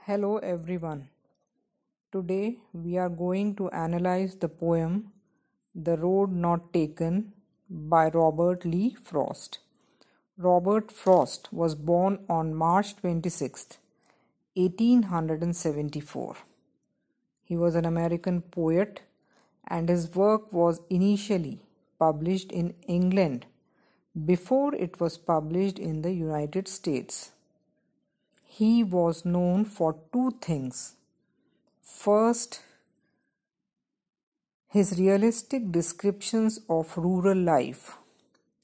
Hello everyone. Today we are going to analyze the poem The Road Not Taken by Robert Lee Frost. Robert Frost was born on March 26, 1874. He was an American poet and his work was initially published in England before it was published in the United States. He was known for two things. First, his realistic descriptions of rural life,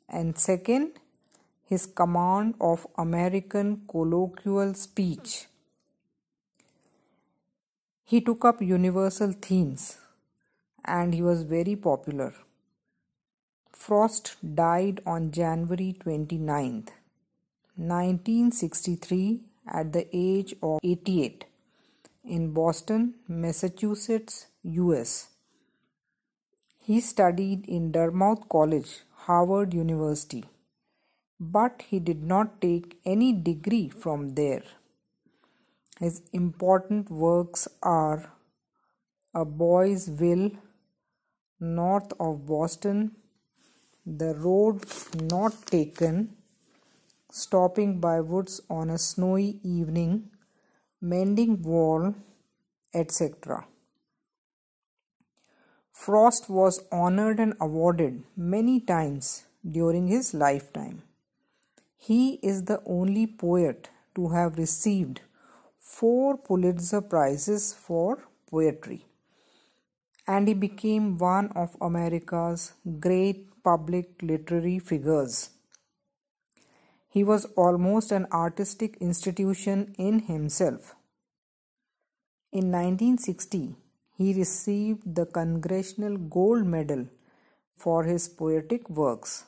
and second, his command of American colloquial speech. He took up universal themes and he was very popular. Frost died on January 29th, 1963 at the age of 88 in Boston, Massachusetts, US. He studied in Dartmouth College, Harvard University, but he did not take any degree from there. His important works are A Boy's Will, North of Boston, The Road Not Taken, Stopping by Woods on a Snowy Evening, Mending Wall, etc. Frost was honored and awarded many times during his lifetime. He is the only poet to have received 4 Pulitzer Prizes for poetry, and he became one of America's great public literary figures. He was almost an artistic institution in himself. In 1960, he received the Congressional Gold Medal for his poetic works.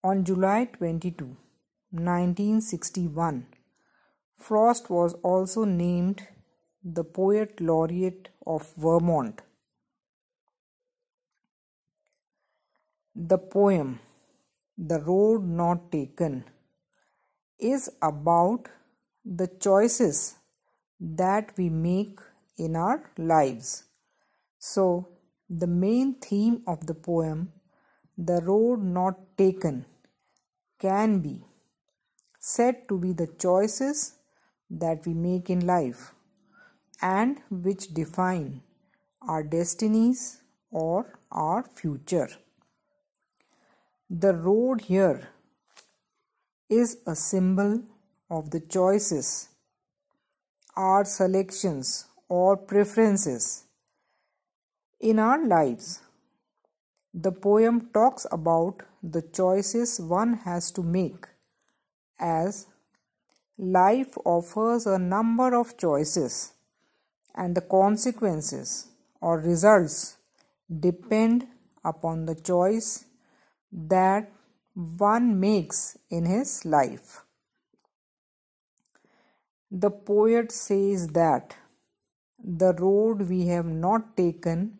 On July 22, 1961, Frost was also named the Poet Laureate of Vermont. The poem The Road Not Taken is about the choices that we make in our lives. So, the main theme of the poem, The Road Not Taken, can be said to be the choices that we make in life and which define our destinies or our future. The road here is a symbol of the choices, our selections or preferences in our lives. The poem talks about the choices one has to make, as life offers a number of choices and the consequences or results depend upon the choice that one makes in his life. The poet says that the road we have not taken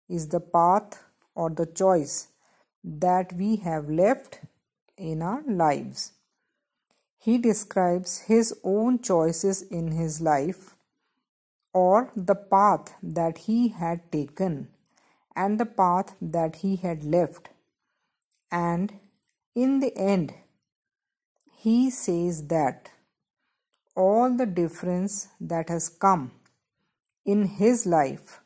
is the path or the choice that we have left in our lives. He describes his own choices in his life or the path that he had taken and the path that he had left. And in the end, he says that all the difference that has come in his life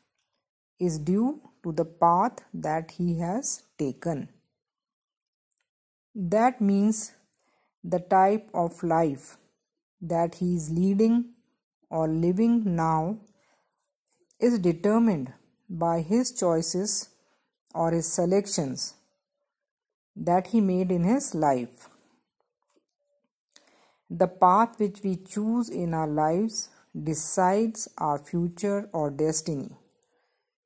is due to the path that he has taken. That means the type of life that he is leading or living now is determined by his choices or his selections that he made in his life. The path which we choose in our lives decides our future or destiny.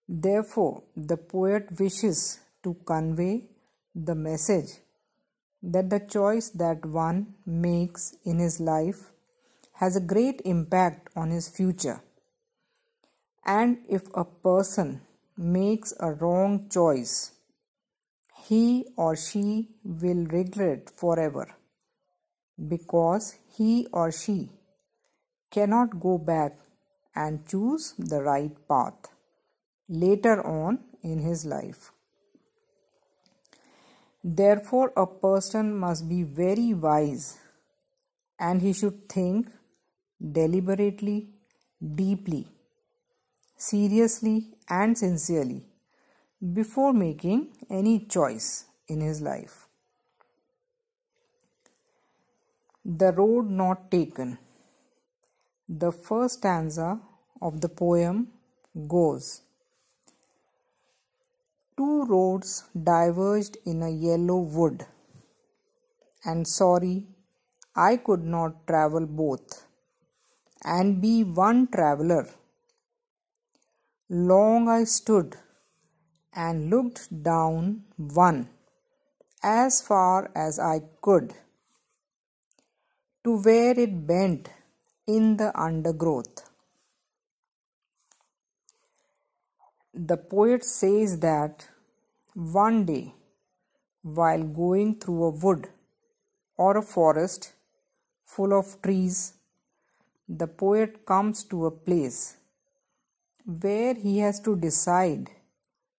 Therefore, the poet wishes to convey the message that the choice that one makes in his life has a great impact on his future. And if a person makes a wrong choice, he or she will regret forever, because he or she cannot go back and choose the right path later on in his life. Therefore, a person must be very wise and he should think deliberately, deeply, seriously, and sincerely before making any choice in his life. The road not taken. The first stanza of the poem goes, two roads diverged in a yellow wood, and sorry, I could not travel both, and be one traveller. Long I stood and looked down one, as far as I could, to where it bent in the undergrowth. The poet says that one day, while going through a wood or a forest full of trees, the poet comes to a place where he has to decide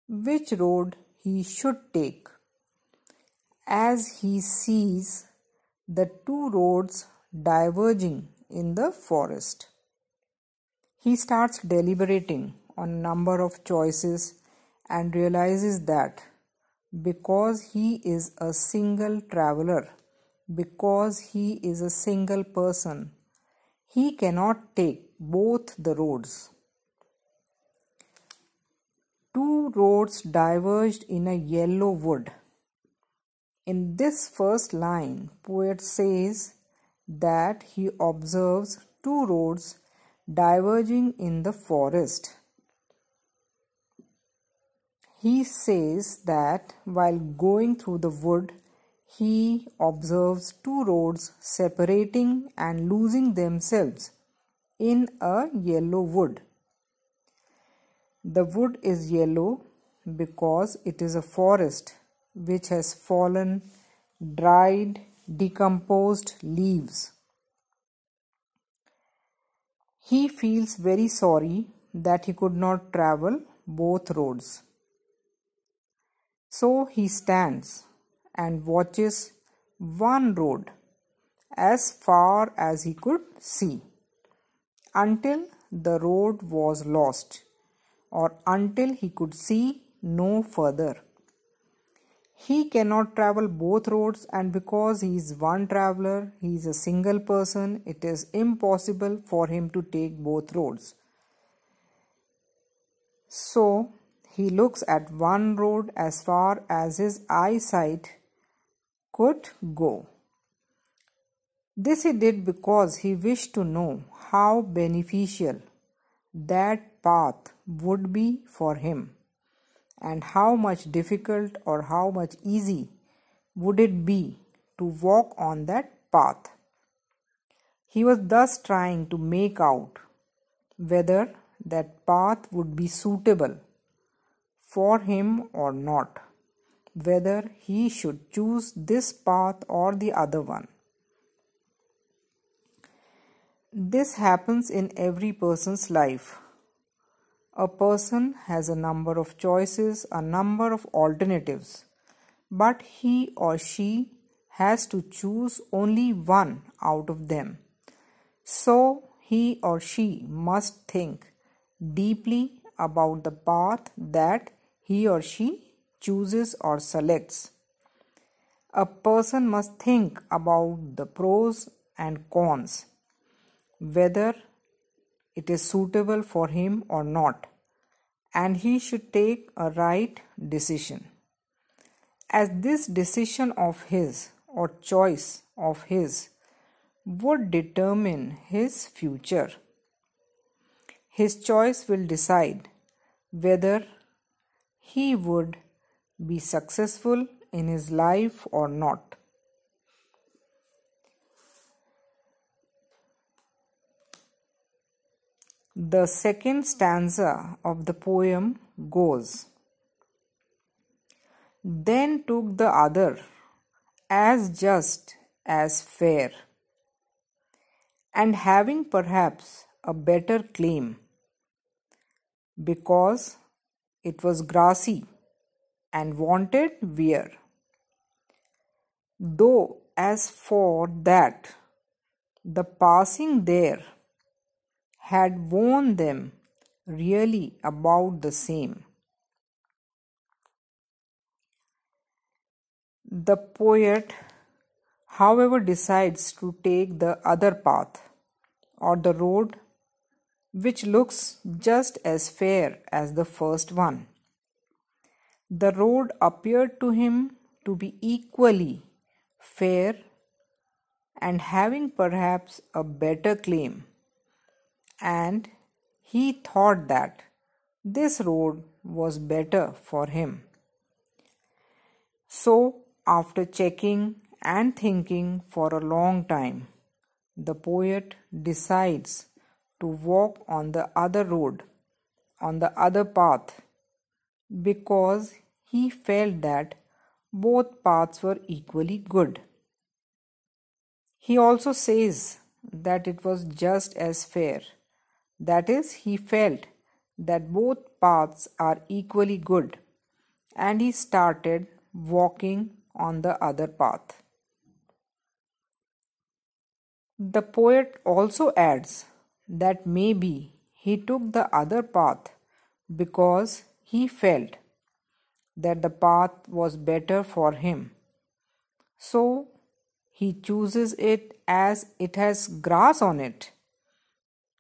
which road he should take, as he sees the two roads diverging in the forest. He starts deliberating on a number of choices and realizes that because he is a single traveler, because he is a single person, he cannot take both the roads. Two roads diverged in a yellow wood. In this first line, poet says that he observes two roads diverging in the forest. He says that while going through the wood, he observes two roads separating and losing themselves in a yellow wood. The wood is yellow because it is a forest which has fallen, dried, decomposed leaves. He feels very sorry that he could not travel both roads. So he stands and watches one road as far as he could see until the road was lost or until he could see no further. He cannot travel both roads, and because he is one traveler, he is a single person, it is impossible for him to take both roads. So he looks at one road as far as his eyesight could go. This he did because he wished to know how beneficial that path would be for him, and how much difficult or how much easy would it be to walk on that path. He was thus trying to make out whether that path would be suitable for him or not, whether he should choose this path or the other one. This happens in every person's life. A person has a number of choices, a number of alternatives, but he or she has to choose only one out of them. So he or she must think deeply about the path that he or she chooses or selects. A person must think about the pros and cons, whether it is suitable for him or not, and he should take a right decision, as this decision of his or choice of his would determine his future. His choice will decide whether he would be successful in his life or not. The second stanza of the poem goes, then took the other as just as fair, and having perhaps a better claim because it was grassy and wanted wear. Though as for that, the passing there had worn them really about the same. The poet, however, decides to take the other path or the road which looks just as fair as the first one. The road appeared to him to be equally fair and having perhaps a better claim, and he thought that this road was better for him. So, after checking and thinking for a long time, the poet decides to walk on the other road, on the other path, because he felt that both paths were equally good. He also says that it was just as fair. That is, he felt that both paths are equally good, and he started walking on the other path. The poet also adds that maybe he took the other path because he felt that the path was better for him. So he chooses it as it has grass on it,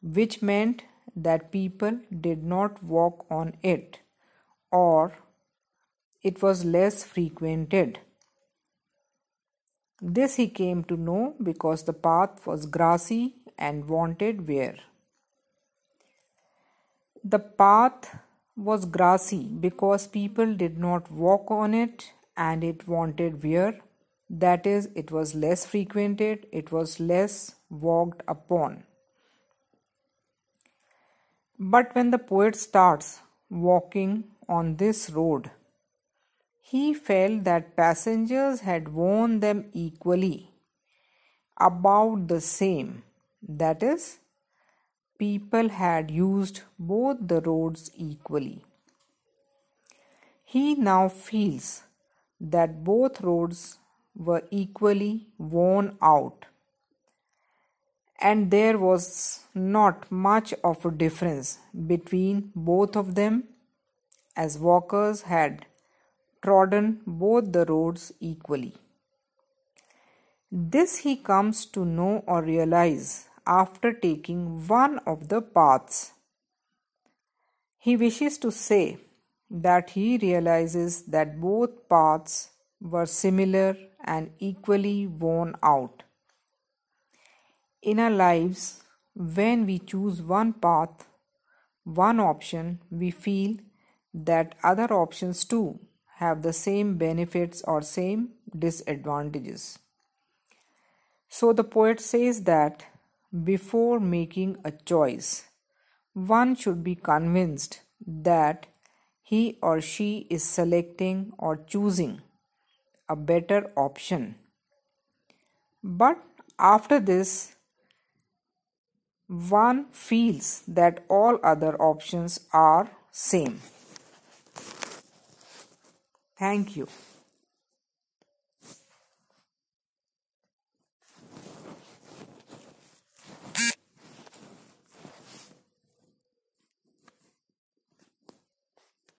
which meant that people did not walk on it, or it was less frequented. This he came to know because the path was grassy and wanted wear. The path was grassy because people did not walk on it and it wanted wear. That is, it was less frequented, it was less walked upon. But when the poet starts walking on this road, he felt that passengers had worn them equally, about the same. That is, people had used both the roads equally. He now feels that both roads were equally worn out, and there was not much of a difference between both of them, as walkers had trodden both the roads equally. This he comes to know or realize after taking one of the paths. He wishes to say that he realizes that both paths were similar and equally worn out. In our lives, when we choose one path, one option, we feel that other options too have the same benefits or same disadvantages. So the poet says that before making a choice, one should be convinced that he or she is selecting or choosing a better option. But after this, one feels that all other options are same. Thank you.